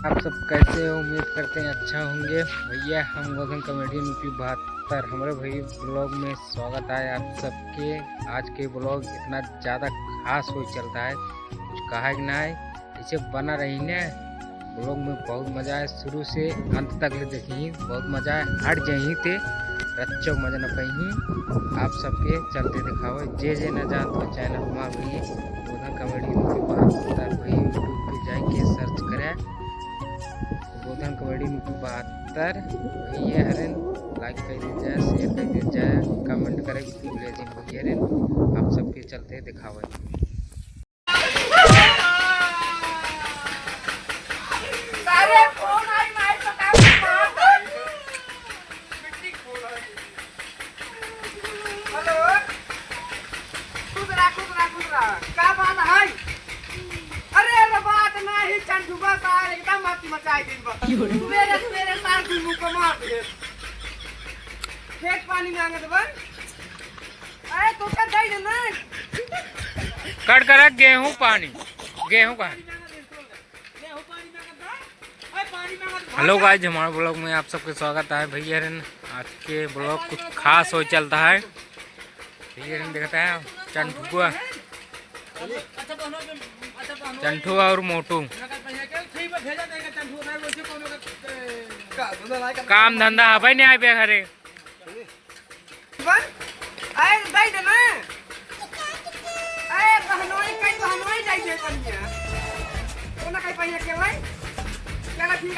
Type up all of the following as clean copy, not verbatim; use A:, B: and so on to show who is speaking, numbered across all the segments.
A: आप सब कैसे हो? उम्मीद करते हैं अच्छा होंगे। भैया हम गौतम कॉमेडियन यूपी 72 हमारे भाई ब्लॉग में स्वागत है आप सबके। आज के ब्लॉग इतना ज़्यादा खास हो चलता है, कुछ कहा कि ना है। इसे बना रही ने ब्लॉग में बहुत मज़ा है, शुरू से अंत तक ले देखी बहुत मज़ा है। हट जाही थे रच्चो मजा न पही आप सबके चलते दिखाओ। जे न जान तो चैनल हमारा भाई गौतम कॉमेडियन यूपी 72 भाई यूट्यूब पे जाके सर्च करें गौतम कॉमेडियन यूपी 72 ये हरन लाइक कर दीजिए, शेयर कर दीजिए, कमेंट करें भूल जी हरन आप सबके चलते दिखावे।
B: क्या बात है? अरे बात नहीं चंदुआ का एकदम मत मचाई दिन भर सवेरे सवेरे सार दिन मुंह को मार दे खेत पानी मांगे तो बन। अरे तो क्या दे देना
A: कट कर गेहूं पानी गेहूं का। हेलो गाइस, हमारे ब्लॉग में आप सबके स्वागत है। भैया आज के ब्लॉग कुछ खास हो चलता है। भैया देखता है चंठू और मोटू काम धंधा है नहीं आए घरे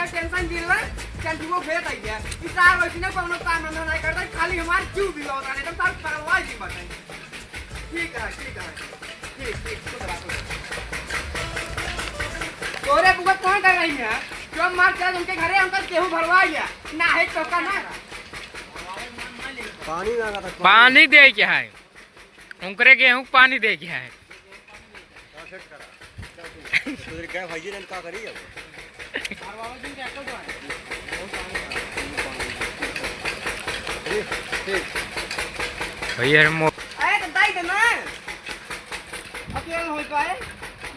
B: टेंशन दिला चंदुओ भेज आई है इसार वैसे कोनो काम धंधा नहीं करता, खाली हमार क्यों भी लौटा नहीं तुम सब करवा जी बताई। ठीक है ठीक तोरे बुआ कौन कर रही है? जो मार चल उनके घरे उनका गेहूं भरवा लिया ना है टोका ना पानी लगा था
A: पानी दे के है उनकरे गेहूं पानी दे के है।
B: तो क्या भाई जी ने क्या करी है?
A: भैया
B: अरे तो दाई देना अकेले हो पाए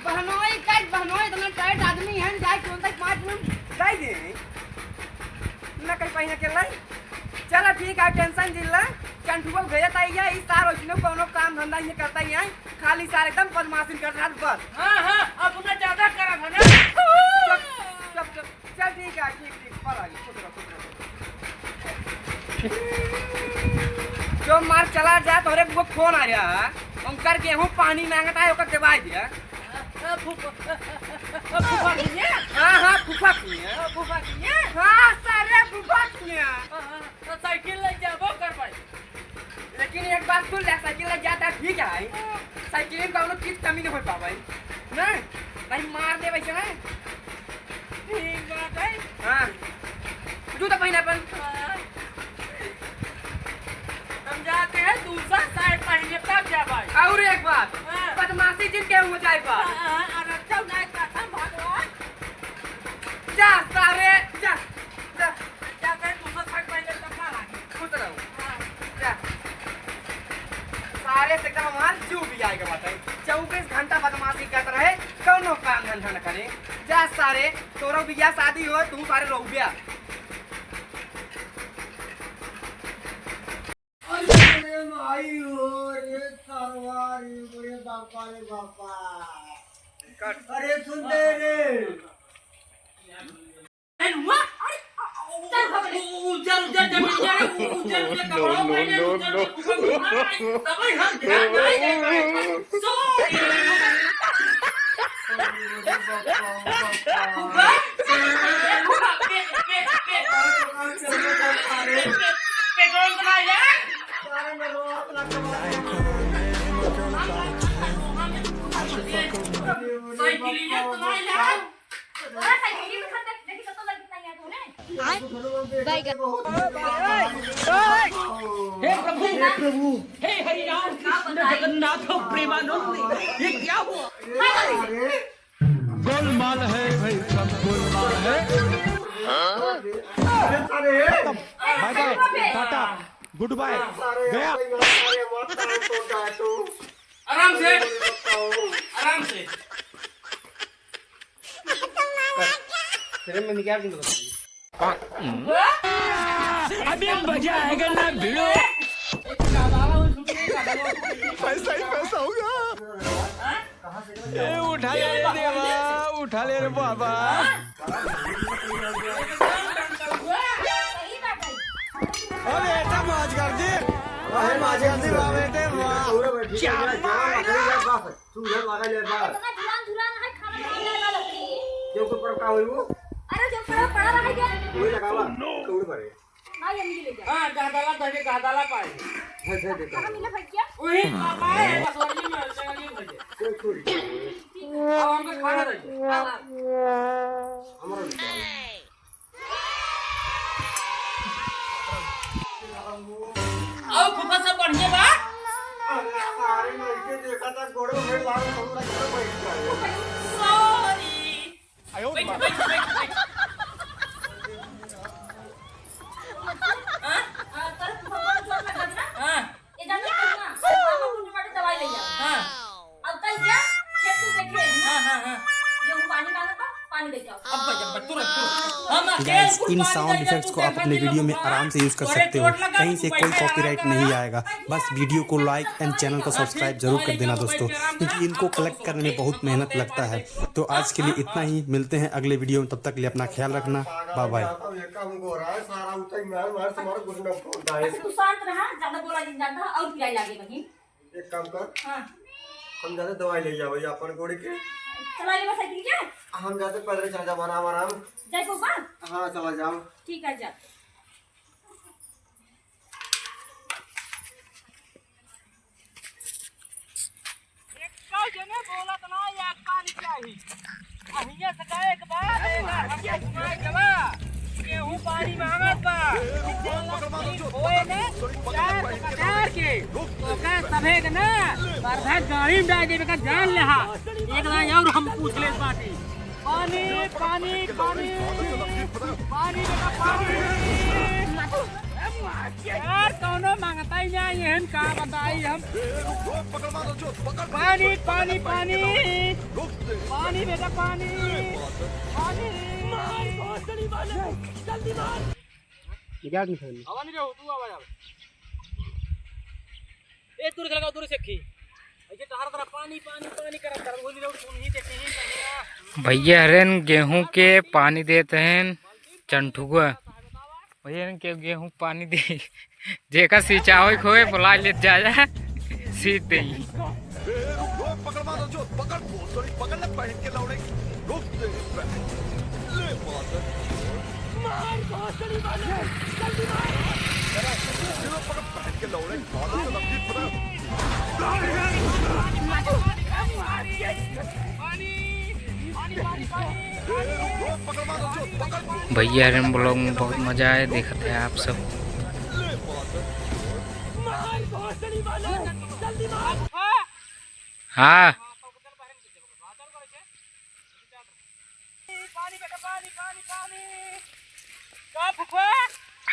B: बहनोई कई बहनोई इतना टाइट आदमी है जाए कौन तक 5 मिनट दाई दे ना कहीं पहिया के लाई। चलो ठीक है टेंशन दिला चंठुआ भेजत आई है इस तार उसने कोनो काम धंधा ये करता ही है, खाली सारे एकदम बदमाशी कर रहा बस। हां अपना ज्यादा करा था ना चल ठीक है ठीक पर आ जो मार चला जाए तोरे को फोन आ रहा है उनकर गेहूं पानी मांगता है ओकर दवाई दिया फूफा की है। हां फूफा की है हां सारे फूफा की है तो साइकिल ले जाबो कर भाई। लेकिन एक बात सुन ले साइकिल ले जाता ठीक है साइकिल में कोनो चीज कमी नहीं हो पावे ना भाई मार दे वैसे ना ठीक बात है। हां जूता पहना अपन हम जाते हैं दूसरा साइड पहने तब जा भाई। और एक बात बदमाशी जिन के हो जाए बात अरे चल ना कसम भगवान जा सारे जा कर दूसरा साइड पहने तब ना लागे खुद रहो जा सारे से एकदम हमार जू भी आएगा बताई 24 घंटा बदमाशी करते रहे कोनो काम धंधा न करे। जा सारे तोरो बिया शादी हो तू सारे रहो बिया आई हो रे सरवारी बड़े बापा रे बापा अरे सुन दे रे हुआ चल भगले उजर जमीन जा उजर कपड़ा पहने उजर तब हम ध्यान नहीं देंगे पेट्रोल बनाया
C: हे प्रभु हे हरिराम कृष्ण जगन्नाथ प्रेमानंद ये क्या हुआ?
D: गोलमाल है भाई, सब गोलमाल है। Bye bye ta ta good bye गया।
B: आराम से तेरे में क्या दिन बताइए
C: अभी मजा आएगा ना भिड़ो।
D: पैसा ही पैसा होगा। ए उठा ले रे देवा, उठा ले रे बाबा। अरे बेटा माज कर दे, अरे माज कर दे बाबा बेटे वाह। क्या तू घर लगा ले बाहर जो को पर का हुई वो।
E: अरे जो पड़ा रह गया
D: कोई लगावा कौन भरे
E: ना ये मिले जा
B: हां गादाला दे गादाला पाए
D: अच्छा देखा
E: कहां मिले भैया
B: वही पाए बसवाड़ी में चली भैया
D: कोई छोड़ी
B: अब हमको खाना दे
D: हमारा
B: आओ फुफा सब बढ़िया बा।
D: अरे सारे लड़के देखा था गोड़ों में लाल हमरा के बैठ गए।
B: सॉरी
D: आयो
B: बैठ बैठ बैठ
E: तर भगवान जो लगा ना
B: हां
E: ये जाने ना हम पुण्य वाली दवाई ले जा
B: हां
E: अब कल क्या खेत से देखे
B: हां हां हां
E: जो पानी डालना था पानी दे जाओ
B: अब जब तुरंत हम
F: गाइस इन साउंड इफेक्ट्स को आप अपने वीडियो में आराम से यूज कर सकते हो, कहीं से कोई कॉपीराइट नहीं आएगा। बस वीडियो को लाइक एंड चैनल को सब्सक्राइब जरूर कर देना दोस्तों, क्योंकि इनको कलेक्ट करने में बहुत मेहनत लगता है। तो आज के लिए इतना ही, मिलते हैं अगले वीडियो में, तब तक के लिए अपना ख्याल रखना, बाय बाय।
D: ये काम हो रहा है सारा उठा मार मार तुम्हारा कुछ ना होता है।
E: तू शांत रहा ज्यादा बोला नहीं जाता और पिलाई लागे बहिन
D: एक काम कर,
E: हां
D: हम जाते दवाई ले जाओ अपन गोड़ी के,
E: चला ले बस साइकिल क्या
D: हम जाते पैदल चल जाओ आराम आराम।
E: जाए पापा
D: हाँ चला जाओ।
E: ठीक है जा
B: जने बोलत ना या पानी चाहिए अहिया से गए एक बार हमके घुमाए चला गेहूं पानी मांगत बा होए ने 4 के ओका सभे के ना बरधा गाड़ी में डाल देबे का जान ले हा एक बार और हम पूछ ले बाटी पानी पानी पानी पानी बेटा पानी यार कौनो मांगता ही नहीं है का बताई हम पानी पानी पानी पानी बेटा पानी पानी जल्दी मार
D: क्या निकल
B: आवा नहीं रहो तू आवा ए दूर लगा दूर से खी ऐसे हर तरफ पानी पानी पानी करत कर बोली रहो तुम ही देखे हैं
A: भैया हरन गेहूं के पानी देते हैं चंठुआ भैया के गेहूं पानी दे जेका सिंचाई खोए बुला ले जाया सीध दे
D: पकड़ मारो जो पकड़ पकड़ ले पहन के लौड़े रुक दे ले मार भोसड़ी वाले जल्दी मार पकड़ पहन के लौड़े मारो तो लंबी पड़ा
A: भैया हरन ब्लॉग में बहुत मजा आया, देखते हैं आप सब। हाँ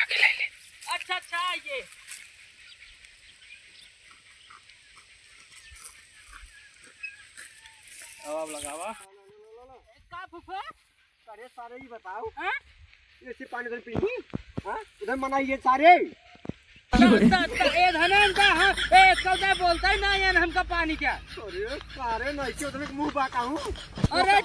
A: आगे ले ले।
B: अच्छा अच्छा ये अब लगावा का फुफा
D: सारे सारे ही बताओ
B: हां
D: ऐसे पानी उधर पीनी हां उधर मना ये सारे
B: ए धनन का हां ए कौदा बोलता ही ना यार हमका पानी क्या
D: अरे सारे नहीं के उधर मुंह बाका हूं
B: अरे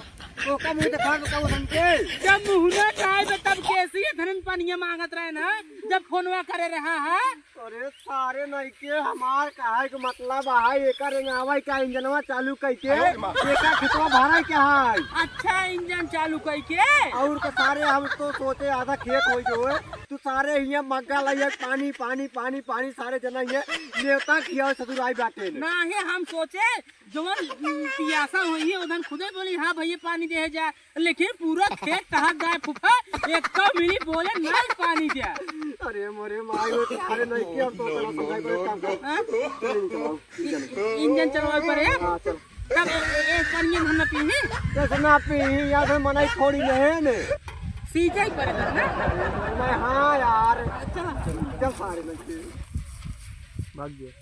D: वो का मुंह देखा तो हमके
B: जब मुहना खाए तो तब कैसी धनन पानी मांगत रहे ना जब फोनवा करे रहा है
D: अरे सारे नहीं के हमार काहे के मतलब है एका रेंगावा का इंजनवा चालू करके एका खितवा भरा क्या है
B: अच्छा इंजन चालू करके
D: और के सारे हम तो सोचे आधा खेत हो जो है तू सारे हिया मग्गा लइया पानी पानी पानी पानी सारे जना ये नेता किया ससुराई बाटे
B: ना ही हम सोचे जवन पियासा हुई है उधर खुदे बोली हाँ भैया पानी दे जा, लेकिन पूरा खेत कहा गए फूफा एक तो मिली बोले नहीं पानी दिया।
D: अरे मोरे माई वो सारे नहीं के अब तो चलो समझाई करे काम कर
B: इंजन चलवाए पर है
D: हां चल
B: तब एक पानी हम न पीनी
D: कैसे ना पी या फिर मनाई थोड़ी नहीं ने
B: सींचाई पर है ना
D: मैं हां यार
B: अच्छा
D: चल सारे नहीं के भाग गए।